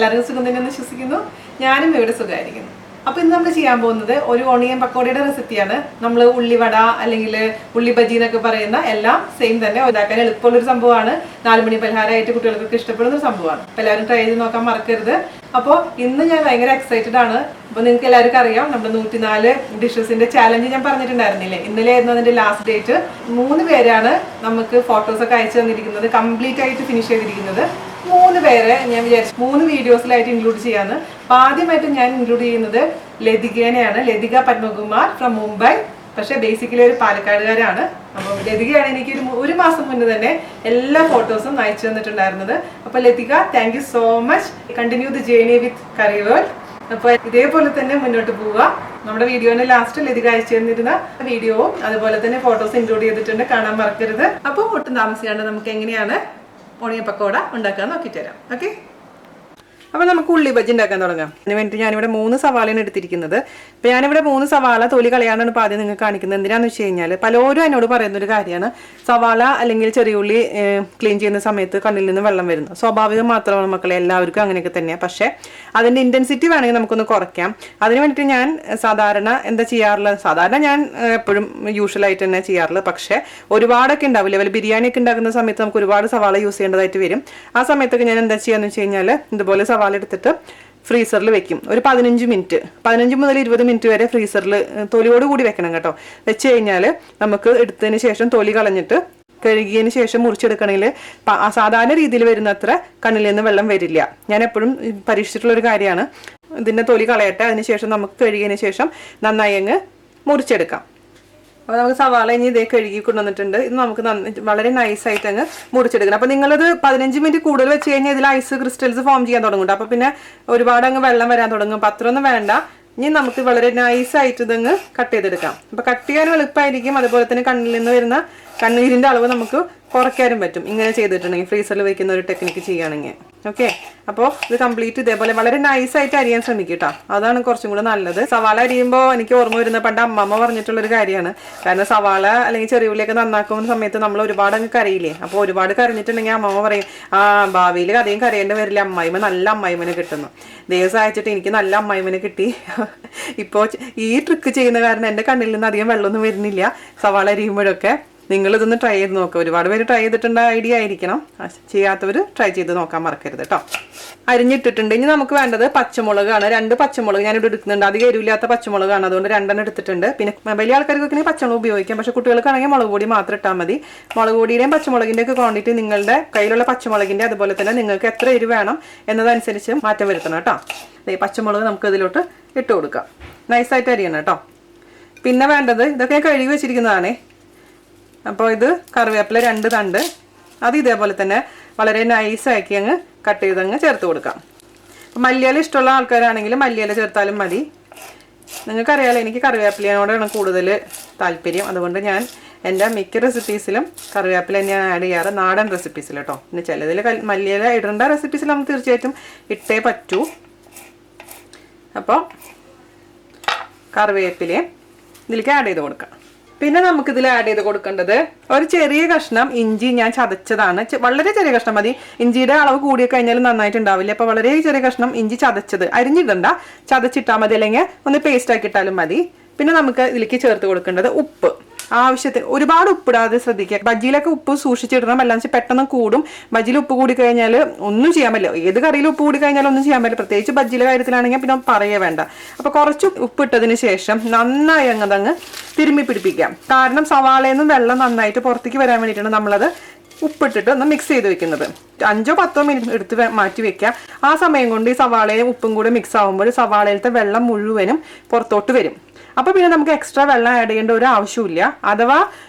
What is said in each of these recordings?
എല്ലാവരും സുഖം തന്നെയെന്ന് വിശ്വസിക്കുന്നു. ഞാനും ഇവിടെ സുഖമായിരിക്കുന്നു. അപ്പോൾ ഇന്ന് നമ്മൾ ചെയ്യാൻ പോകുന്നത് ഒരു ഓണിയൻ പക്കോടയുടെ റെസിപ്പിയാണ്. നമ്മൾ ഉള്ളിവട അല്ലെങ്കിൽ ഉള്ളി ബജി എന്നൊക്കെ പറയുന്ന എല്ലാം സെയിം തന്നെ ഉണ്ടാക്കാൻ എളുപ്പമുള്ളൊരു സംഭവമാണ്. 4 മണി പലഹാരമായിട്ട് കുട്ടികൾക്കൊക്കെ ഇഷ്ടപ്പെടുന്ന ഒരു സംഭവമാണ്. അപ്പോൾ എല്ലാവരും ട്രൈ ചെയ്ത് നോക്കാൻ മറക്കരുത്. അപ്പോൾ ഇന്ന് ഞാൻ ഭയങ്കര എക്സൈറ്റഡ് ആണ്. അപ്പോൾ നിങ്ങൾക്ക് എല്ലാവർക്കും അറിയാം, നമ്മുടെ 104 ഡിഷസിന്റെ ചാലഞ്ച് ഞാൻ പറഞ്ഞിട്ടുണ്ടായിരുന്നില്ലേ? ഇന്നലെ ആയിരുന്നു അതിന്റെ ലാസ്റ്റ് ഡേറ്റ്. 3 പേരാണ് നമുക്ക് ഫോട്ടോസൊക്കെ അയച്ചു തന്നിരിക്കുന്നത്, കംപ്ലീറ്റ് ആയിട്ട് ഫിനിഷ് ചെയ്തിരിക്കുന്നത്. 3 പേരെ ഞാൻ വിചാരിച്ചു 3 വീഡിയോസിലായിട്ട് ഇൻക്ലൂഡ് ചെയ്യാന്ന്. അപ്പോൾ ആദ്യമായിട്ട് ഞാൻ ഇൻക്ലൂഡ് ചെയ്യുന്നത് ലതികേനെയാണ്. ലതിക പത്മകുമാർ ഫ്രം മുംബൈ. പക്ഷെ ബേസിക്കലി ഒരു പാലക്കാടുകാരാണ്. അപ്പോൾ ലതികയാണ് എനിക്ക് ഒരു മാസം മുന്നേ തന്നെ എല്ലാ ഫോട്ടോസും അയച്ചു തന്നിട്ടുണ്ടായിരുന്നത്. അപ്പോൾ Latika, thank you so much. Continue the journey with curry world. അപ്പോൾ ഇതേപോലെ തന്നെ മുന്നോട്ട് പോവുക. നമ്മുടെ വീഡിയോന്റെ ലാസ്റ്റ് ലതിക അയച്ചു തന്നിരുന്ന വീഡിയോവും അതുപോലെ തന്നെ ഫോട്ടോസ് ഇൻക്ലൂഡ് ചെയ്തിട്ടുണ്ട്, കാണാൻ മറക്കരുത്. അപ്പോൾ ഒട്ടും താമസിക്കാണ്ട് നമുക്ക് എങ്ങനെയാണ് ഓണിയൻ പക്കോട ഉണ്ടാക്കാൻ നോക്കിയിട്ട് തരാം. ഓക്കെ, അപ്പോൾ നമുക്ക് ഉള്ളി ബജി ഉണ്ടാക്കാൻ തുടങ്ങാം. അതിന് വേണ്ടിയിട്ട് ഞാനിവിടെ 3 സവാളയാണ് എടുത്തിരിക്കുന്നത്. അപ്പോൾ ഞാനിവിടെ 3 സവാള തൊലി കളയാനാണ് ഇപ്പോൾ ആദ്യം നിങ്ങൾക്ക് കാണിക്കുന്നത്. എന്തിനാന്ന് വെച്ച് കഴിഞ്ഞാൽ പലരും എന്നോട് പറയുന്നൊരു കാര്യമാണ്, സവാള അല്ലെങ്കിൽ ചെറിയ ഉള്ളി ക്ലീൻ ചെയ്യുന്ന സമയത്ത് കണ്ണിൽ നിന്ന് വെള്ളം വരുന്നു. സ്വാഭാവികം മാത്രമാണ് മക്കളെ, എല്ലാവർക്കും അങ്ങനെയൊക്കെ തന്നെയാണ്. പക്ഷേ അതിൻ്റെ ഇൻറ്റൻസിറ്റി വേണമെങ്കിൽ നമുക്കൊന്ന് കുറയ്ക്കാം. അതിന് വേണ്ടിയിട്ട് ഞാൻ സാധാരണ എന്താ ചെയ്യാറുള്ളത്, സാധാരണ ഞാൻ എപ്പോഴും യൂഷ്വലായിട്ട് തന്നെ ചെയ്യാറുള്ളത്. പക്ഷേ ഒരുപാടൊക്കെ ഉണ്ടാവില്ല, വല്ല ബിരിയാണിയൊക്കെ ഉണ്ടാക്കുന്ന സമയത്ത് നമുക്ക് ഒരുപാട് സവാള യൂസ് ചെയ്യേണ്ടതായിട്ട് വരും. ആ സമയത്തൊക്കെ ഞാൻ എന്താ ചെയ്യാന്ന് വെച്ച് കഴിഞ്ഞാൽ ഇതുപോലെ സവാള എടുത്തിട്ട് ഫ്രീസറിൽ വെക്കും. ഒരു 15 മിനിറ്റ്, 15 മുതൽ 20 മിനിറ്റ് വരെ ഫ്രീസറിൽ തൊലിയോട് കൂടി വെക്കണം കേട്ടോ. വെച്ച് കഴിഞ്ഞാൽ നമുക്ക് എടുത്തതിന് ശേഷം തൊലി കളഞ്ഞിട്ട് കഴുകിയതിന് ശേഷം മുറിച്ചെടുക്കണമെങ്കിൽ സാധാരണ രീതിയിൽ വരുന്ന അത്ര കണ്ണിൽ നിന്ന് വെള്ളം വരില്ല. ഞാൻ എപ്പോഴും പരീക്ഷിച്ചിട്ടുള്ളൊരു കാര്യമാണ്. ഇതിൻ്റെ തൊലി കളയട്ടെ, അതിനുശേഷം നമുക്ക് കഴുകിയതിന് ശേഷം നന്നായി അങ്ങ് മുറിച്ചെടുക്കാം. അപ്പോൾ നമുക്ക് സവാള ഇനി ഇതേ കഴുകി കൊണ്ടുവന്നിട്ടുണ്ട്. ഇത് നമുക്ക് വളരെ നൈസായിട്ട് അങ്ങ് മുറിച്ചെടുക്കണം. അപ്പോൾ നിങ്ങളത് 15 മിനിറ്റ് കൂടുതൽ വെച്ച് കഴിഞ്ഞാൽ ഇതിൽ ഐസ് ക്രിസ്റ്റൽസ് ഫോം ചെയ്യാൻ തുടങ്ങും. അപ്പോൾ പിന്നെ ഒരുപാട് അങ്ങ് വെള്ളം വരാൻ തുടങ്ങും. അപ്പോൾ അത്രയൊന്നും വേണ്ട. ഇനി നമുക്ക് വളരെ നൈസായിട്ട് ഇതങ്ങ് കട്ട് ചെയ്തെടുക്കാം. അപ്പോൾ കട്ട് ചെയ്യാനും എളുപ്പമായിരിക്കും. അതുപോലെ തന്നെ കണ്ണിൽ നിന്ന് വരുന്ന കണ്ണീരിൻ്റെ അളവ് നമുക്ക് കുറയ്ക്കാനും പറ്റും ഇങ്ങനെ ചെയ്തിട്ടുണ്ടെങ്കിൽ, ഫ്രീസറിൽ വെക്കുന്ന ഒരു ടെക്നിക്ക് ചെയ്യുകയാണെങ്കിൽ. ഓക്കെ, അപ്പോൾ ഇത് കംപ്ലീറ്റ് ഇതേപോലെ വളരെ നൈസായിട്ട് അരിയാൻ ശ്രമിക്കും കേട്ടോ. അതാണ് കുറച്ചും കൂടെ നല്ലത്. സവാള അരിയുമ്പോൾ എനിക്ക് ഓർമ്മ വരുന്ന പണ്ട് അമ്മമ്മ പറഞ്ഞിട്ടുള്ളൊരു കാര്യമാണ്. കാരണം സവാള അല്ലെങ്കിൽ ചെറിയ ഉള്ളിയൊക്കെ നന്നാക്കുന്ന സമയത്ത് നമ്മൾ ഒരുപാട് അങ്ങ് കരയില്ലേ. അപ്പോൾ ഒരുപാട് കരഞ്ഞിട്ടുണ്ടെങ്കിൽ അമ്മമ്മ പറയും, ഭാവിയിൽ അധികം കരയേണ്ടി വരില്ല, അമ്മായിമ്മ നല്ല അമ്മായിമ്മനെ കിട്ടുന്നു. ദിവസം അയച്ചിട്ട് എനിക്ക് നല്ല അമ്മായിമ്മനെ കിട്ടി. ഇപ്പോൾ ഈ ട്രിക്ക് ചെയ്യുന്ന കാരണം എൻ്റെ കണ്ണിൽ നിന്ന് അധികം വെള്ളമൊന്നും വരുന്നില്ല സവാള അരിയുമ്പോഴൊക്കെ. നിങ്ങളിതൊന്ന് ട്രൈ ചെയ്ത് നോക്കുക. ഒരുപാട് പേര് ട്രൈ ചെയ്തിട്ടുണ്ട്, ഐഡിയ ആയിരിക്കണം. ചെയ്യാത്തവർ ട്രൈ ചെയ്ത് നോക്കാൻ മറക്കരുത് കേട്ടോ. അരിഞ്ഞിട്ടിട്ടുണ്ട്. ഇനി നമുക്ക് വേണ്ടത് പച്ചമുളകാണ്. 2 പച്ചമുളക് ഞാനിവിടെ എടുക്കുന്നുണ്ട്. അധികം എരിവില്ലാത്ത പച്ചമുളകാണ്, അതുകൊണ്ട് 2 എടുത്തിട്ടുണ്ട്. പിന്നെ വലിയ ആൾക്കാർക്കൊക്കെ പച്ചമുളക് ഉപയോഗിക്കാം, പക്ഷേ കുട്ടികൾക്കാണെങ്കിൽ മുളക് പൊടി മാത്രം ഇട്ടാൽ മതി. മുളക് പൊടിയുടെയും പച്ചമുളകിൻ്റെ ഒക്കെ ക്വാണ്ടിറ്റി നിങ്ങളുടെ കയ്യിലുള്ള പച്ചമുളകിൻ്റെ അതുപോലെ തന്നെ നിങ്ങൾക്ക് എത്ര എരിവ് വേണം എന്നതനുസരിച്ച് മാറ്റം വരുത്തണം കേട്ടോ. പച്ചമുളക് നമുക്ക് ഇതിലോട്ട് ഇട്ട് കൊടുക്കാം. നൈസായിട്ട് അരിയണം കേട്ടോ. പിന്നെ വേണ്ടത്, ഇതൊക്കെ ഞാൻ കഴുകി വെച്ചിരിക്കുന്നതാണേ. അപ്പോൾ ഇത് കറിവേപ്പില 2 തണ്ട്, അത് ഇതേപോലെ തന്നെ വളരെ നൈസാക്കി അങ്ങ് കട്ട് ചെയ്തങ്ങ് ചേർത്ത് കൊടുക്കാം. അപ്പോൾ മല്ലിയില ഇഷ്ടമുള്ള ആൾക്കാരാണെങ്കിൽ മല്ലിയില ചേർത്താലും മതി. നിങ്ങൾക്കറിയാലോ, എനിക്ക് കറിവേപ്പിലയോടാണ് കൂടുതൽ താല്പര്യം. അതുകൊണ്ട് ഞാൻ എൻ്റെ മിക്ക റെസിപ്പീസിലും കറിവേപ്പില തന്നെയാണ് ആഡ് ചെയ്യാറ്, നാടൻ റെസിപ്പീസിൽ കേട്ടോ. പിന്നെ ചിലതിൽ മല്ലിയില ഇടേണ്ട റെസിപ്പീസിൽ നമുക്ക് തീർച്ചയായിട്ടും ഇട്ടേ പറ്റൂ. അപ്പോൾ കറിവേപ്പിലയും ഇതിലേക്ക് ആഡ് ചെയ്ത് കൊടുക്കാം. പിന്നെ നമുക്കിതിൽ ആഡ് ചെയ്ത് കൊടുക്കേണ്ടത് ഒരു ചെറിയ കഷ്ണം ഇഞ്ചി ഞാൻ ചതച്ചതാണ്. വളരെ ചെറിയ കഷ്ണം മതി. ഇഞ്ചിയുടെ അളവ് കൂടി കഴിഞ്ഞാൽ നന്നായിട്ടുണ്ടാവില്ല. അപ്പോൾ വളരെ ചെറിയ കഷ്ണം ഇഞ്ചി ചതച്ചത്, അരിഞ്ഞിടണ്ട, ചതച്ചിട്ടാൽ മതി, അല്ലെങ്കിൽ ഒന്ന് പേസ്റ്റ് ആക്കി ഇട്ടാലും മതി. പിന്നെ നമുക്ക് ഇതിലേക്ക് ചേർത്ത് കൊടുക്കേണ്ടത് ഉപ്പ്. ആവശ്യത്തിന്, ഒരുപാട് ഉപ്പിടാതെ ശ്രദ്ധിക്കുക. ബജ്ജിയിലൊക്കെ ഉപ്പ് സൂക്ഷിച്ചിടണം, അല്ലാന്ന് വെച്ചാൽ പെട്ടെന്ന് കൂടും. ബജ്ജിയിൽ ഉപ്പ് കൂടി കഴിഞ്ഞാൽ ഒന്നും ചെയ്യാൻ പറ്റില്ല. ഏത് കറിയിൽ ഉപ്പ് കൂടി കഴിഞ്ഞാൽ ഒന്നും ചെയ്യാൻ പറ്റില്ല, പ്രത്യേകിച്ച് ബജ്ജിയിലെ കാര്യത്തിലാണെങ്കിൽ പിന്നെ പറയേ വേണ്ട. അപ്പോൾ കുറച്ച് ഉപ്പിട്ടതിന് ശേഷം നന്നായി അങ്ങ് തിരുമ്മി പിടിപ്പിക്കാം. കാരണം സവാളയിൽ നിന്നും വെള്ളം നന്നായിട്ട് പുറത്തേക്ക് വരാൻ വേണ്ടിയിട്ടാണ് നമ്മളത് ഉപ്പിട്ടിട്ട് ഒന്ന് മിക്സ് ചെയ്ത് വെക്കുന്നത്. 5-10 മിനിറ്റ് എടുത്ത് മാറ്റി വെക്കാം. ആ സമയം കൊണ്ട് ഈ സവാളയും ഉപ്പും കൂടെ മിക്സ് ആകുമ്പോൾ സവാളയിലത്തെ വെള്ളം മുഴുവനും പുറത്തോട്ട് വരും. അപ്പോൾ പിന്നെ നമുക്ക് എക്സ്ട്രാ വെള്ളം ആഡ് ചെയ്യേണ്ട ഒരു ആവശ്യമില്ല. അഥവാ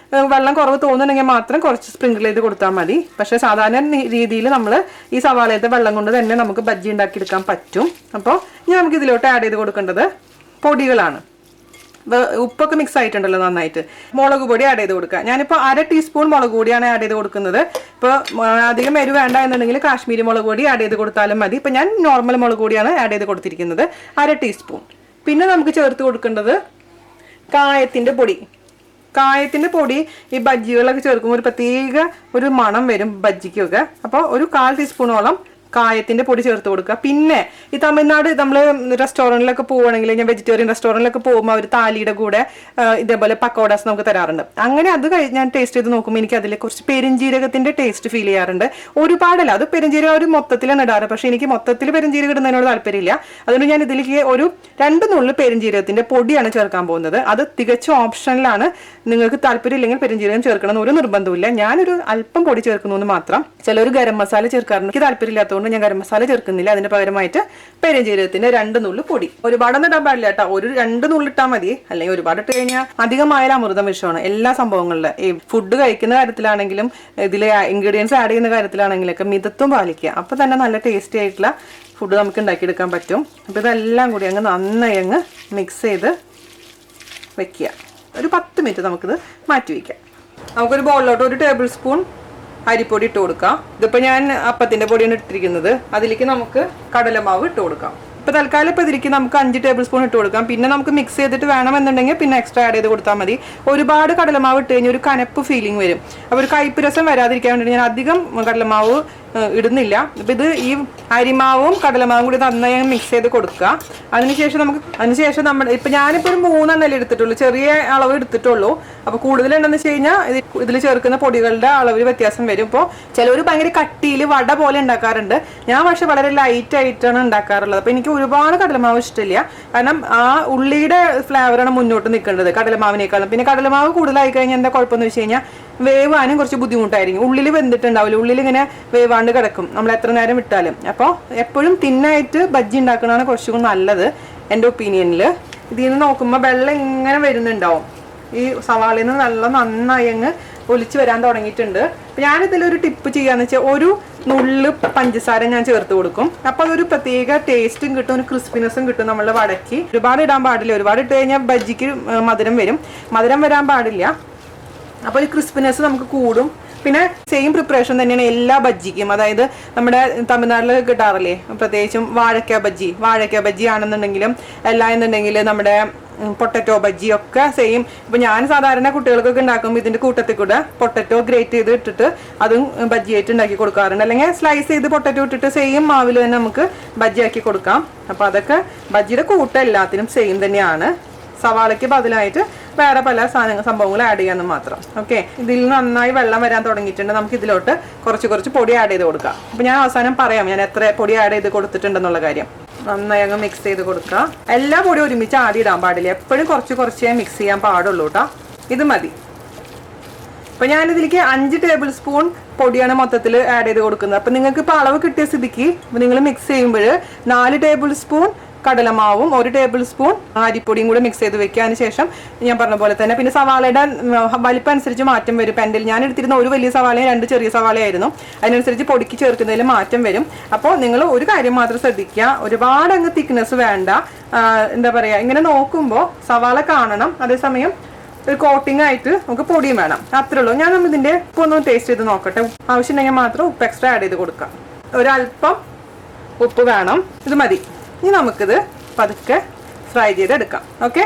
വെള്ളം കുറവ് തോന്നുന്നുണ്ടെങ്കിൽ മാത്രം കുറച്ച് സ്പ്രിങ്കിൾ ചെയ്ത് കൊടുത്താൽ മതി. പക്ഷേ സാധാരണ രീതിയിൽ നമ്മൾ ഈ സവാളയിലത്തെ വെള്ളം കൊണ്ട് തന്നെ നമുക്ക് ബജ്ജി ഉണ്ടാക്കിയെടുക്കാൻ പറ്റും. അപ്പോൾ ഇനി നമുക്ക് ഇതിലോട്ട് ആഡ് ചെയ്ത് കൊടുക്കേണ്ടത് പൊടികളാണ്. ഉപ്പൊക്കെ മിക്സ് ആയിട്ടുണ്ടല്ലോ നന്നായിട്ട്. മുളക് പൊടി ആഡ് ചെയ്ത് കൊടുക്കുക. ഞാനിപ്പോൾ 1/2 ടീസ്പൂൺ മുളക് പൊടിയാണ് ആഡ് ചെയ്ത് കൊടുക്കുന്നത്. ഇപ്പോൾ അധികം എരിവ് വേണ്ട എന്നുണ്ടെങ്കിൽ കാശ്മീരി മുളക് പൊടി ആഡ് ചെയ്ത് കൊടുത്താലും മതി. ഇപ്പോൾ ഞാൻ നോർമൽ മുളക് പൊടിയാണ് ആഡ് ചെയ്ത് കൊടുത്തിരിക്കുന്നത്, 1/2 ടീസ്പൂൺ. പിന്നെ നമുക്ക് ചേർത്ത് കൊടുക്കേണ്ടത് കായത്തിൻ്റെ പൊടി. കായത്തിൻ്റെ പൊടി ഈ ബജ്ജികളൊക്കെ ചേർക്കുമ്പോൾ ഒരു പ്രത്യേക ഒരു മണം വരും ബജ്ജിക്കൊക്കെ. അപ്പോൾ ഒരു 1/4 ടീസ്പൂണോളം കായത്തിന്റെ പൊടി ചേർത്ത് കൊടുക്കുക. പിന്നെ ഈ തമിഴ്നാട് നമ്മൾ റെസ്റ്റോറൻറ്റിലൊക്കെ പോവുകയാണെങ്കിൽ, ഞാൻ വെജിറ്റേറിയൻ റെസ്റ്റോറൻറ്റിലൊക്കെ പോകുമ്പോൾ അവർ താലിയുടെ കൂടെ ഇതേപോലെ പക്കോടാസ് നമുക്ക് തരാറുണ്ട്. അങ്ങനെ അത് ഞാൻ ടേസ്റ്റ് ചെയ്ത് നോക്കുമ്പോൾ എനിക്ക് അതിൽ കുറച്ച് പെരുംജീരകത്തിന്റെ ടേസ്റ്റ് ഫീൽ ചെയ്യാറുണ്ട്. ഒരുപാടല്ല, അത് പെരുംജീരകം ഒരു മൊത്തത്തിലാണ് ഇടാറ്. പക്ഷെ എനിക്ക് മൊത്തത്തിൽ പെരുംജീരകം ഇടുന്നതിനോട് താല്പര്യമില്ല. അതുകൊണ്ട് ഞാൻ ഇതിലേക്ക് ഒരു 2 നുള്ളു പെരുംജീരകത്തിന്റെ പൊടിയാണ് ചേർക്കാൻ പോകുന്നത്. അത് തികച്ചും ഓപ്ഷനിലാണ്. നിങ്ങൾക്ക് താല്പര്യം ഇല്ലെങ്കിൽ പെരുംജീരകം ചേർക്കണം എന്ന് ഒരു നിർബന്ധമില്ല. ഞാനൊരു അല്പം പൊടി ചേർക്കുന്നു എന്ന് മാത്രം. ചിലർ ഗരം മസാല ചേർക്കാറുണ്ട്. എനിക്ക് താല്പര്യമില്ലാത്തതുകൊണ്ട് ഞാൻ ഗരം മസാല ചേർക്കുന്നില്ല. അതിന് പകരമായിട്ട് പെരുംജീരകത്തിന്റെ 2 നുള്ളു പൊടി. ഒരുപാടൊന്നും ഇടാൻ പാടില്ല കേട്ടോ, ഒരു 2 നുള്ളു ഇട്ടാൽ മതി. അല്ലെങ്കിൽ ഒരുപാട് ഇട്ട് കഴിഞ്ഞാൽ അധികമായാലും അമൃതം വിഷമാണ്. എല്ലാ സംഭവങ്ങളിലും ഈ ഫുഡ് കഴിക്കുന്ന കാര്യത്തിലാണെങ്കിലും ഇതിൽ ഇൻഗ്രീഡിയൻസ് ആഡ് ചെയ്യുന്ന കാര്യത്തിലാണെങ്കിലൊക്കെ മിതത്വം പാലിക്കുക. അപ്പോൾ തന്നെ നല്ല ടേസ്റ്റി ആയിട്ടുള്ള ഫുഡ് നമുക്ക് ഉണ്ടാക്കിയെടുക്കാൻ പറ്റും. അപ്പോൾ ഇതെല്ലാം കൂടി അങ്ങ് നന്നായി അങ്ങ് മിക്സ് ചെയ്ത് വെക്കുക. ഒരു 10 മിനിറ്റ് നമുക്കിത് മാറ്റി വയ്ക്കാം. നമുക്കൊരു ബൗളിലോട്ട് 1 ടേബിൾ സ്പൂൺ അരിപ്പൊടി ഇട്ട് കൊടുക്കാം. ഇതിപ്പോൾ ഞാൻ അപ്പത്തിൻ്റെ പൊടിയാണ് ഇട്ടിരിക്കുന്നത്. അതിലേക്ക് നമുക്ക് കടലമാവ് ഇട്ട് കൊടുക്കാം. ഇപ്പോൾ തൽക്കാലം ഇപ്പോൾ ഇതിലേക്ക് നമുക്ക് 5 ടേബിൾ സ്പൂൺ ഇട്ട് കൊടുക്കാം. പിന്നെ നമുക്ക് മിക്സ് ചെയ്തിട്ട് വേണമെന്നുണ്ടെങ്കിൽ പിന്നെ എക്സ്ട്രാ ആഡ് ചെയ്ത് കൊടുത്താൽ മതി. ഒരുപാട് കടലമാവ് ഇട്ട് കഴിഞ്ഞാൽ ഒരു കനപ്പ് ഫീലിംഗ് വരും. അപ്പോൾ ഒരു കയ്പ്പ് രസം വരാതിരിക്കാൻ വേണ്ടി ഞാൻ അധികം കടലമാവ് ഇടുന്നില്ല. ഇപ്പം ഇത് ഈ അരിമാവും കടലമാവും കൂടി നന്നായി മിക്സ് ചെയ്ത് കൊടുക്കുക. അതിനുശേഷം നമ്മൾ ഇപ്പം ഞാനിപ്പോൾ ഒരു 3 എണ്ണല്ലേ എടുത്തിട്ടുള്ളൂ, ചെറിയ അളവ് എടുത്തിട്ടുള്ളൂ. അപ്പോൾ കൂടുതലുണ്ടെന്ന് വെച്ച് കഴിഞ്ഞാൽ ഇതിൽ ചേർക്കുന്ന പൊടികളുടെ അളവിൽ വ്യത്യാസം വരും. ഇപ്പോൾ ചിലവർ ഭയങ്കര കട്ടിയിൽ വട പോലെ ഉണ്ടാക്കാറുണ്ട്. ഞാൻ പക്ഷെ വളരെ ലൈറ്റ് ആയിട്ടാണ് ഉണ്ടാക്കാറുള്ളത്. അപ്പോൾ എനിക്ക് ഒരുപാട് കടലമാവ് ഇഷ്ടമില്ല. കാരണം ആ ഉള്ളിയുടെ ഫ്ലേവറാണ് മുന്നോട്ട് നിൽക്കേണ്ടത് കടലമാവിനേക്കാളും. പിന്നെ കടലമാവ് കൂടുതലായി കഴിഞ്ഞാൽ എന്താ കുഴപ്പമെന്ന് വെച്ച് കഴിഞ്ഞാൽ വേവാനും കുറച്ച് ബുദ്ധിമുട്ടായിരിക്കും. ഉള്ളിൽ വെന്തിട്ടുണ്ടാവില്ല, ഉള്ളിൽ ഇങ്ങനെ വേവാണ്ട് കിടക്കും നമ്മൾ എത്ര നേരം വിട്ടാലും. അപ്പോൾ എപ്പോഴും തിന്നായിട്ട് ബജ്ജി ഉണ്ടാക്കുന്നതാണ് കുറച്ചുകൂടി നല്ലത് എൻ്റെ ഒപ്പീനിയനിൽ. ഇതിൽ നിന്ന് നോക്കുമ്പോൾ വെള്ളം ഇങ്ങനെ വരുന്നുണ്ടാവും. ഈ സവാളയിൽ നിന്ന് വെള്ളം നന്നായി അങ്ങ് ഒലിച്ച് വരാൻ തുടങ്ങിയിട്ടുണ്ട്. അപ്പം ഞാനിതിലൊരു ടിപ്പ് ചെയ്യാന്ന് വെച്ചാൽ 1 നുള്ളു പഞ്ചസാര ഞാൻ ചേർത്ത് കൊടുക്കും. അപ്പോൾ അതൊരു പ്രത്യേക ടേസ്റ്റും കിട്ടും, ഒരു ക്രിസ്പിനെസ്സും കിട്ടും നമ്മളുടെ വടക്ക്. ഒരുപാട് ഇടാൻ പാടില്ല, ഒരുപാട് ഇട്ട് കഴിഞ്ഞാൽ ബജ്ജിക്ക് മധുരം വരും. മധുരം വരാൻ പാടില്ല. അപ്പോൾ ഈ ക്രിസ്പിനെസ് നമുക്ക് കൂടും. പിന്നെ സെയിം പ്രിപ്പറേഷൻ തന്നെയാണ് എല്ലാ ബജ്ജിക്കും. അതായത് നമ്മുടെ തമിഴ്നാട്ടിൽ കിട്ടാറില്ലേ, പ്രത്യേകിച്ചും വാഴക്ക ബജ്ജി ആണെന്നുണ്ടെങ്കിലും എല്ലാ എന്നുണ്ടെങ്കിൽ നമ്മുടെ പൊട്ടറ്റോ ബജ്ജി ഒക്കെ സെയിം. ഇപ്പം ഞാൻ സാധാരണ കുട്ടികൾക്കൊക്കെ ഉണ്ടാക്കുമ്പോൾ ഇതിൻ്റെ കൂട്ടത്തിൽ കൂടെ പൊട്ടറ്റോ ഗ്രേറ്റ് ചെയ്ത് ഇട്ടിട്ട് അതും ബജ്ജിയായിട്ട് ഉണ്ടാക്കി കൊടുക്കാറുണ്ട്. അല്ലെങ്കിൽ സ്ലൈസ് ചെയ്ത് പൊട്ടറ്റോ ഇട്ടിട്ട് സെയിം മാവിൽ തന്നെ നമുക്ക് ബജ്ജിയാക്കി കൊടുക്കാം. അപ്പോൾ അതൊക്കെ ബജ്ജിയുടെ കൂട്ടം എല്ലാത്തിനും സെയിം തന്നെയാണ്. സവാളയ്ക്ക് ബദലായിട്ട് വേറെ പല സംഭവങ്ങളും ആഡ് ചെയ്യാമെന്ന് മാത്രം. ഓക്കെ, ഇതിൽ നന്നായി വെള്ളം വരാൻ തുടങ്ങിയിട്ടുണ്ട്. നമുക്ക് ഇതിലോട്ട് കുറച്ച് പൊടി ആഡ് ചെയ്ത് കൊടുക്കാം. അപ്പോൾ ഞാൻ അവസാനം പറയാം ഞാൻ എത്ര പൊടി ആഡ് ചെയ്ത് കൊടുത്തിട്ടുണ്ടെന്നുള്ള കാര്യം. നന്നായി അങ്ങ് മിക്സ് ചെയ്ത് കൊടുക്കുക. എല്ലാ പൊടിയും ഒരുമിച്ച് ആദ്യം ഇടാൻ പാടില്ല, എപ്പോഴും കുറച്ചേ മിക്സ് ചെയ്യാൻ പാടുള്ളൂ കേട്ടോ. ഇത് മതി. അപ്പോൾ ഞാനിതിലേക്ക് 5 ടേബിൾ സ്പൂൺ പൊടിയാണ് മൊത്തത്തിൽ ആഡ് ചെയ്ത് കൊടുക്കുന്നത്. അപ്പം നിങ്ങൾക്ക് ഇപ്പോൾ അളവ് കിട്ടിയ സ്ഥിതിക്ക് നിങ്ങൾ മിക്സ് ചെയ്യുമ്പോൾ 4 ടേബിൾ സ്പൂൺ കടലമാവും 1 ടേബിൾ സ്പൂൺ അരിപ്പൊടിയും കൂടെ മിക്സ് ചെയ്ത് വെക്കുക. അതിന് ശേഷം ഞാൻ പറഞ്ഞ പോലെ തന്നെ പിന്നെ സവാളയുടെ വലിപ്പം അനുസരിച്ച് മാറ്റം വരും. പെൻഡിൽ ഞാൻ എടുത്തിരുന്ന 1 വലിയ സവാളയും 2 ചെറിയ സവാളയായിരുന്നു. അതിനനുസരിച്ച് പൊടിക്ക് ചേർക്കുന്നതിൽ മാറ്റം വരും. അപ്പോൾ നിങ്ങൾ ഒരു കാര്യം മാത്രം ശ്രദ്ധിക്കുക, ഒരുപാട് അങ്ങ് തിക്നെസ് വേണ്ട. എന്താ പറയുക, ഇങ്ങനെ നോക്കുമ്പോൾ സവാള കാണണം, അതേസമയം ഒരു കോട്ടിംഗ് ആയിട്ട് നമുക്ക് പൊടിയും വേണം. അത്രേ ഉള്ളൂ. ഞാൻ ഇതിൻ്റെ ഉപ്പ് ഒന്ന് ടേസ്റ്റ് ചെയ്ത് നോക്കട്ടെ. ആവശ്യമുണ്ടെങ്കിൽ മാത്രം ഉപ്പ് എക്സ്ട്രാ ആഡ് ചെയ്ത് കൊടുക്കാം. ഒരല്പം ഉപ്പ് വേണം. ഇത് മതി. ഇനി നമുക്കിത് പതുക്കെ ഫ്രൈ ചെയ്തെടുക്കാം. ഓക്കെ,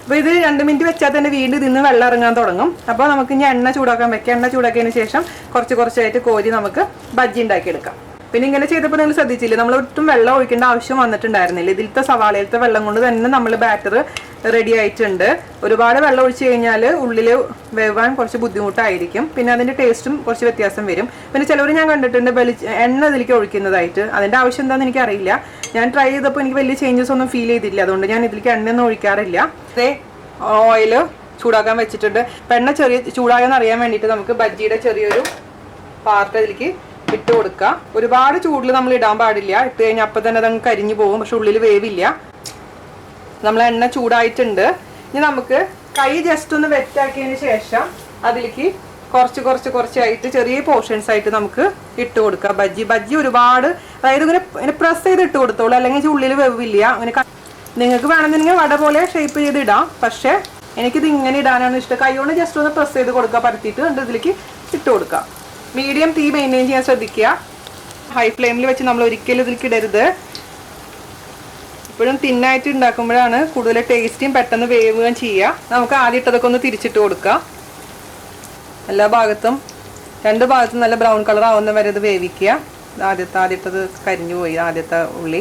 അപ്പോൾ ഇത് 2 മിനിറ്റ് വെച്ചാൽ തന്നെ വീണ്ടും ഇതിന്ന് വെള്ളം ഇറങ്ങാൻ തുടങ്ങും. അപ്പോൾ നമുക്ക് ഇനി എണ്ണ ചൂടാക്കാൻ വെക്കാം. എണ്ണ ചൂടാക്കിയതിന് ശേഷം കുറച്ചായിട്ട് കോരി നമുക്ക് ബജ്ജി ഉണ്ടാക്കിയെടുക്കാം. പിന്നെ ഇങ്ങനെ ചെയ്തപ്പോൾ നിങ്ങൾ ശ്രദ്ധിച്ചില്ലേ, നമ്മൾ ഒട്ടും വെള്ളം ഒഴിക്കേണ്ട ആവശ്യം വന്നിട്ടുണ്ടായിരുന്നില്ല. ഇതിലത്തെ സവാളയിലത്തെ വെള്ളം കൊണ്ട് തന്നെ നമ്മൾ ബാറ്റർ റെഡി ആയിട്ടുണ്ട്. ഒരുപാട് വെള്ളം ഒഴിച്ച് കഴിഞ്ഞാൽ ഉള്ളിൽ വേവാൻ കുറച്ച് ബുദ്ധിമുട്ടായിരിക്കും. പിന്നെ അതിൻ്റെ ടേസ്റ്റും കുറച്ച് വ്യത്യാസം വരും. പിന്നെ ചിലവർ ഞാൻ കണ്ടിട്ടുണ്ട് എണ്ണ ഇതിലേക്ക് ഒഴിക്കുന്നതായിട്ട്. അതിൻ്റെ ആവശ്യം എന്താണെന്ന് എനിക്കറിയില്ല. ഞാൻ ട്രൈ ചെയ്തപ്പോൾ എനിക്ക് വലിയ ചേഞ്ചസ് ഒന്നും ഫീൽ ചെയ്തില്ല. അതുകൊണ്ട് ഞാൻ ഇതിലേക്ക് എണ്ണയൊന്നും ഒഴിക്കാറില്ല. ഓയിൽ ചൂടാക്കാൻ വെച്ചിട്ടുണ്ട്. അപ്പം എണ്ണ ചൂടായെന്ന് അറിയാൻ വേണ്ടിയിട്ട് നമുക്ക് ബജ്ജിയുടെ ചെറിയൊരു പാർട്ട് ഇതിലേക്ക് ഇട്ട് കൊടുക്കുക. ഒരുപാട് ചൂടിൽ നമ്മൾ ഇടാൻ പാടില്ല. ഇട്ട് കഴിഞ്ഞാൽ അപ്പം തന്നെ അതങ്ങ് കരിഞ്ഞു പോകും. പക്ഷെ ഉള്ളിൽ വേവില്ല. നമ്മൾ എണ്ണ ചൂടായിട്ടുണ്ട്. ഇനി നമുക്ക് കൈ ജസ്റ്റ് ഒന്ന് വെറ്റാക്കിയതിന് ശേഷം അതിലേക്ക് കുറച്ചായിട്ട് ചെറിയ പോർഷൻസ് ആയിട്ട് നമുക്ക് ഇട്ട് കൊടുക്കാം. ബജ്ജി ഒരുപാട്, അതായത് ഇങ്ങനെ പ്രസ് ചെയ്ത് ഇട്ട് കൊടുത്തോളൂ, അല്ലെങ്കിൽ ഉള്ളിൽ വേവില്ല. അങ്ങനെ നിങ്ങൾക്ക് വേണമെന്നുണ്ടെങ്കിൽ വട പോലെ ഷേപ്പ് ചെയ്ത് ഇടാം. പക്ഷേ എനിക്കിത് ഇങ്ങനെ ഇടാനാണ് ഇഷ്ടം. കൈ കൊണ്ട് ജസ്റ്റ് ഒന്ന് പ്രസ് ചെയ്ത് കൊടുക്കുക, പരത്തിയിട്ട് കണ്ട് ഇതിലേക്ക് ഇട്ട് കൊടുക്കുക. മീഡിയം തീ മെയിൻറ്റെയിൻ ചെയ്യാൻ ശ്രദ്ധിക്കുക. ഹൈ ഫ്ലെയിമിൽ വെച്ച് നമ്മൾ ഒരിക്കലും ഇതിലേക്ക് ഇടരുത്. എപ്പോഴും തിന്നായിട്ട് ഉണ്ടാക്കുമ്പോഴാണ് കൂടുതൽ ടേസ്റ്റിയും പെട്ടെന്ന് വേവുകയും ചെയ്യുക. നമുക്ക് ആദ്യം ഇട്ടതൊക്കെ ഒന്ന് തിരിച്ചിട്ട് കൊടുക്കുക. എല്ലാ ഭാഗത്തും 2 ഭാഗത്തും നല്ല ബ്രൗൺ കളർ ആവുന്ന വരെ ഇത് വേവിക്കുക. ആദ്യത്തത് കരിഞ്ഞു പോയി. ആദ്യത്തെ ഉള്ളി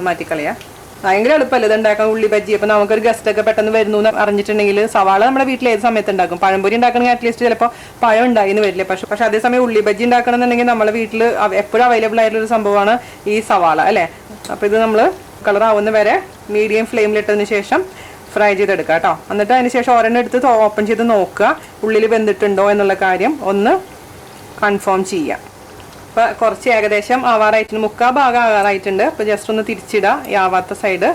മാറ്റിക്കളയാം. ഭയങ്കര എളുപ്പമല്ല ഇത് ഉണ്ടാക്കാൻ ഉള്ളി ബജ്ജി. അപ്പോൾ നമുക്കൊരു ഗസ്റ്റൊക്കെ പെട്ടെന്ന് വരുന്നു എന്ന് അറിഞ്ഞിട്ടുണ്ടെങ്കിൽ സവാള നമ്മുടെ വീട്ടിൽ ഏത് സമയത്ത് ഉണ്ടാക്കും. പഴംപൊരി ഉണ്ടാക്കണമെങ്കിൽ അറ്റ്ലീസ്റ്റ് ചിലപ്പോൾ പഴം ഉണ്ടായിന്ന് വരില്ല. പക്ഷെ അതേസമയം ഉള്ളി ബജ്ജി ഉണ്ടാക്കണമെന്നുണ്ടെങ്കിൽ നമ്മുടെ വീട്ടിൽ എപ്പോഴും അവൈലബിൾ ആയിട്ടുള്ളൊരു സംഭവമാണ് ഈ സവാള അല്ലേ. അപ്പോൾ ഇത് നമ്മൾ കളറാവുന്ന വരെ മീഡിയം ഫ്ലെയിമിലിട്ടതിന് ശേഷം ഫ്രൈ ചെയ്തെടുക്കുക കേട്ടോ. എന്നിട്ട് അതിന് ശേഷം ഒരെണ്ണം എടുത്ത് ഓപ്പൺ ചെയ്ത് നോക്കുക ഉള്ളിൽ വെന്തിട്ടുണ്ടോ എന്നുള്ള കാര്യം ഒന്ന് കൺഫേം ചെയ്യുക. അപ്പോൾ കുറച്ച് ഏകദേശം ആവാറായിട്ടുണ്ട്, 3/4 ഭാഗം ആവാറായിട്ടുണ്ട്. അപ്പോൾ ജസ്റ്റ് ഒന്ന് തിരിച്ചിടുക ഈ ആവാത്ത സൈഡ്.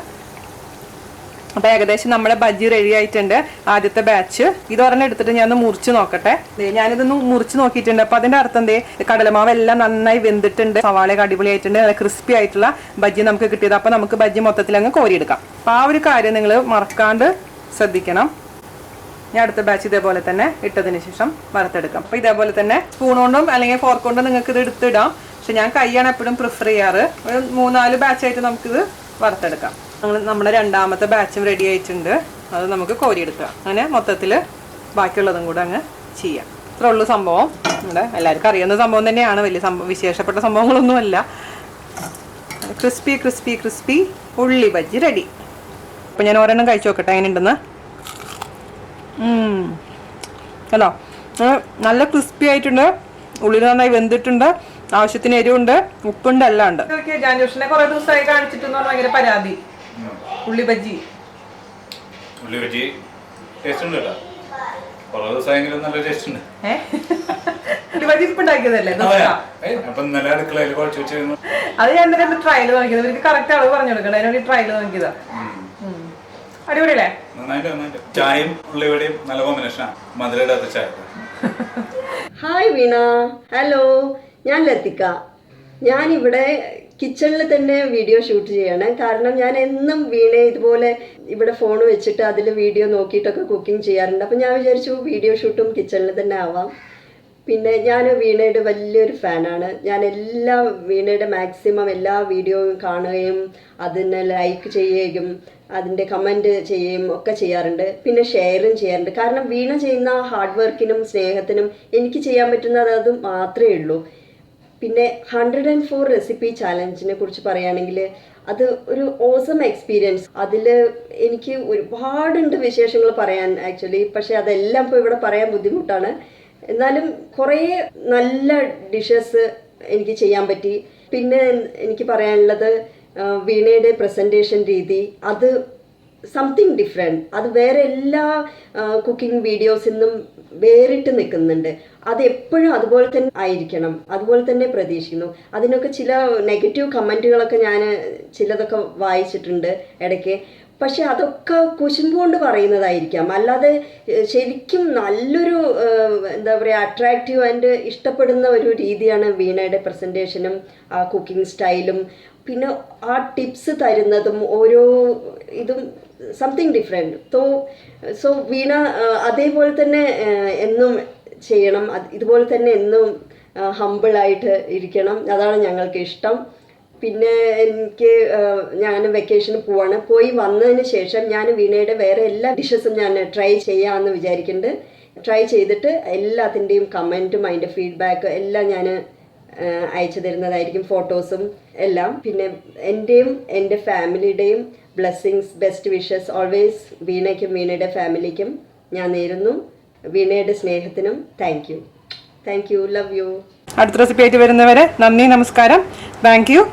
അപ്പോൾ ഏകദേശം നമ്മുടെ ബജ്ജി റെഡി ആയിട്ടുണ്ട്. ആദ്യത്തെ ബാച്ച് ഇതൊരെണ്ണം എടുത്തിട്ട് ഞാൻ ഒന്ന് മുറിച്ച് നോക്കട്ടെ. ഞാനിതൊന്ന് മുറിച്ച് നോക്കിയിട്ടുണ്ട്. അപ്പോൾ അതിൻ്റെ അർത്ഥം എന്തേ, കടലമാവ് എല്ലാം നന്നായി വെന്തിട്ടുണ്ട്, സവാളയൊക്കെ അടിപൊളിയായിട്ടുണ്ട്, നല്ല ക്രിസ്പി ആയിട്ടുള്ള ബജ്ജി നമുക്ക് കിട്ടിയത്. അപ്പോൾ നമുക്ക് ബജ്ജി മൊത്തത്തിൽ അങ്ങ് കോരിയെടുക്കാം. അപ്പോൾ ആ ഒരു കാര്യം നിങ്ങൾ മറക്കാണ്ട് ശ്രദ്ധിക്കണം. ഞാൻ അടുത്ത ബാച്ച് ഇതേപോലെ തന്നെ ഇട്ടതിന് ശേഷം വറുത്തെടുക്കാം. അപ്പോൾ ഇതേപോലെ തന്നെ സ്പൂൺ കൊണ്ടും അല്ലെങ്കിൽ ഫോർക്ക് കൊണ്ടും നിങ്ങൾക്ക് ഇത് എടുത്തിടാം. പക്ഷെ ഞാൻ കൈയാണ് എപ്പോഴും പ്രിഫർ ചെയ്യാറ്. ഒരു 3-4 ബാച്ചായിട്ട് നമുക്കിത് വറുത്തെടുക്കാം. നമ്മുടെ രണ്ടാമത്തെ ബാച്ചും റെഡി ആയിട്ടുണ്ട്. അത് നമുക്ക് കോരിയെടുക്കാം. അങ്ങനെ മൊത്തത്തിൽ ബാക്കിയുള്ളതും കൂടെ അങ്ങ് ചെയ്യാം. ഇത്രേ ഉള്ളൂ സംഭവം. നമ്മുടെ എല്ലാവർക്കും അറിയുന്ന സംഭവം തന്നെയാണ്, വലിയ വിശേഷപ്പെട്ട സംഭവങ്ങളൊന്നുമല്ല. ക്രിസ്പി ക്രിസ്പി ക്രിസ്പി ഉള്ളി ബജ്ജി റെഡി. അപ്പോൾ ഞാൻ ഒരെണ്ണം കഴിച്ചു നോക്കട്ടെ എങ്ങനെ ഉണ്ടെന്ന്. ഹലോ, നല്ല ക്രിസ്പി ആയിട്ടുണ്ട്, ഉള്ളിൽ നന്നായി വെന്തിട്ടുണ്ട്, ആവശ്യത്തിന് എരിവുണ്ട്, ഉപ്പുണ്ട്, എല്ലാം ഉണ്ട്. ജാൻജോഷിനെ കുറെ ദിവസമായി കാണിച്ചിട്ടെന്ന് പറഞ്ഞാൽ ഭയങ്കര പരാതി. ഉള്ളി ബജ്ജി ടേസ്റ്റ് ഉണ്ട് കേട്ടോ. കുറെ ദിവസമായെങ്കിലും നല്ല ടേസ്റ്റ് ഉണ്ട്. ഉള്ളി ബജ്ജി ഇപ്പൊ ഉണ്ടാക്കിയതല്ലേ? അത് ഞാൻ തന്നെ ട്രയൽ നോക്കിയത്. ഇവർക്ക് കറക്റ്റ് അളവ് പറഞ്ഞു കൊടുക്കണ്ട, അതിനോട് ട്രയൽ നോക്കിയതാ. അടിപൊളിയല്ലേ? ചായയും ഉള്ളിവടയും നല്ല കോമ്പിനേഷനാ, മധുരയിടാത്ത ചായ. ഹായ് വീണ, ഹലോ, ഞാൻ ലത്തിക്ക. ഞാനിവിടെ കിച്ചണിൽ തന്നെ വീഡിയോ ഷൂട്ട് ചെയ്യണം. കാരണം ഞാൻ എന്നും വീണയെ ഇതുപോലെ ഇവിടെ ഫോൺ വെച്ചിട്ട് അതിൽ വീഡിയോ നോക്കിയിട്ടൊക്കെ കുക്കിംഗ് ചെയ്യാറുണ്ട്. അപ്പം ഞാൻ വിചാരിച്ചു വീഡിയോ ഷൂട്ടും കിച്ചണിൽ തന്നെ ആവാം. പിന്നെ ഞാൻ വീണയുടെ വലിയൊരു ഫാനാണ്. ഞാൻ വീണയുടെ മാക്സിമം എല്ലാ വീഡിയോയും കാണുകയും അതിനെ ലൈക്ക് ചെയ്യുകയും അതിൻ്റെ കമൻറ്റ് ചെയ്യുകയും ഒക്കെ ചെയ്യാറുണ്ട്. പിന്നെ ഷെയറും ചെയ്യാറുണ്ട്. കാരണം വീണ ചെയ്യുന്ന ഹാർഡ് വർക്കിനും സ്നേഹത്തിനും എനിക്ക് ചെയ്യാൻ പറ്റുന്നത് അത് മാത്രമേ ഉള്ളൂ. പിന്നെ 104 റെസിപ്പി ചാലഞ്ചിനെ കുറിച്ച് പറയുകയാണെങ്കിൽ അത് ഒരു ഓസം എക്സ്പീരിയൻസ്. അതിൽ എനിക്ക് ഒരുപാടുണ്ട് വിശേഷങ്ങൾ പറയാൻ ആക്ച്വലി. പക്ഷേ അതെല്ലാം ഇപ്പോൾ ഇവിടെ പറയാൻ ബുദ്ധിമുട്ടാണ്. എന്നാലും കുറേ നല്ല ഡിഷസ് എനിക്ക് ചെയ്യാൻ പറ്റി. പിന്നെ എനിക്ക് പറയാനുള്ളത് വീണയുടെ പ്രസൻറ്റേഷൻ രീതി, അത് സംതിങ് ഡിഫറെൻറ്റ്. അത് വേറെ എല്ലാ കുക്കിംഗ് വീഡിയോസിൽ നിന്നും വേറിട്ട് നിൽക്കുന്നുണ്ട്. അത് എപ്പോഴും അതുപോലെ തന്നെ ആയിരിക്കണം, അതുപോലെ തന്നെ പ്രതീക്ഷിക്കുന്നു. അതിനൊക്കെ ചില നെഗറ്റീവ് കമൻറ്റുകളൊക്കെ ഞാൻ ചിലതൊക്കെ വായിച്ചിട്ടുണ്ട് ഇടയ്ക്ക്. പക്ഷെ അതൊക്കെ കുശുമ്പുകൊണ്ട് പറയുന്നതായിരിക്കാം, അല്ലാതെ ശരിക്കും നല്ലൊരു എന്താ പറയുക അട്രാക്റ്റീവ് ആൻഡ് ഇഷ്ടപ്പെടുന്ന ഒരു രീതിയാണ് വീണയുടെ പ്രസൻറ്റേഷനും ആ കുക്കിംഗ് സ്റ്റൈലും. പിന്നെ ആ ടിപ്സ് തരുന്നതും ഓരോ ഇതും സംതിങ് ഡിഫറെൻറ്റ്. സോ വീണ അതേപോലെ തന്നെ എന്നും ചെയ്യണം, ഇതുപോലെ തന്നെ എന്നും ഹമ്പിളായിട്ട് ഇരിക്കണം. അതാണ് ഞങ്ങൾക്ക് ഇഷ്ടം. പിന്നെ ഞാൻ വെക്കേഷന് പോയി വന്നതിന് ശേഷം ഞാൻ വീണയുടെ വേറെ എല്ലാ ഡിഷസും ഞാൻ ട്രൈ ചെയ്യാമെന്ന് വിചാരിക്കുന്നുണ്ട്. ട്രൈ ചെയ്തിട്ട് എല്ലാത്തിൻ്റെയും കമൻറ്റും അതിൻ്റെ ഫീഡ്ബാക്ക് എല്ലാം ഞാൻ അയച്ചു തരുന്നതായിരിക്കും, ഫോട്ടോസും എല്ലാം. പിന്നെ എൻ്റെയും എൻ്റെ ഫാമിലിയുടെയും ബ്ലെസ്സിങ്സ്, ബെസ്റ്റ് വിഷസ് ഓൾവേസ് വീണയ്ക്കും വീണയുടെ ഫാമിലിക്കും ഞാൻ നേരുന്നു. വീണയുടെ സ്നേഹത്തിനും താങ്ക് യു, ലവ് യു. അടുത്ത റെസിപ്പി ആയിട്ട് വരുന്നവരെ നന്ദി, നമസ്കാരം, താങ്ക് യു.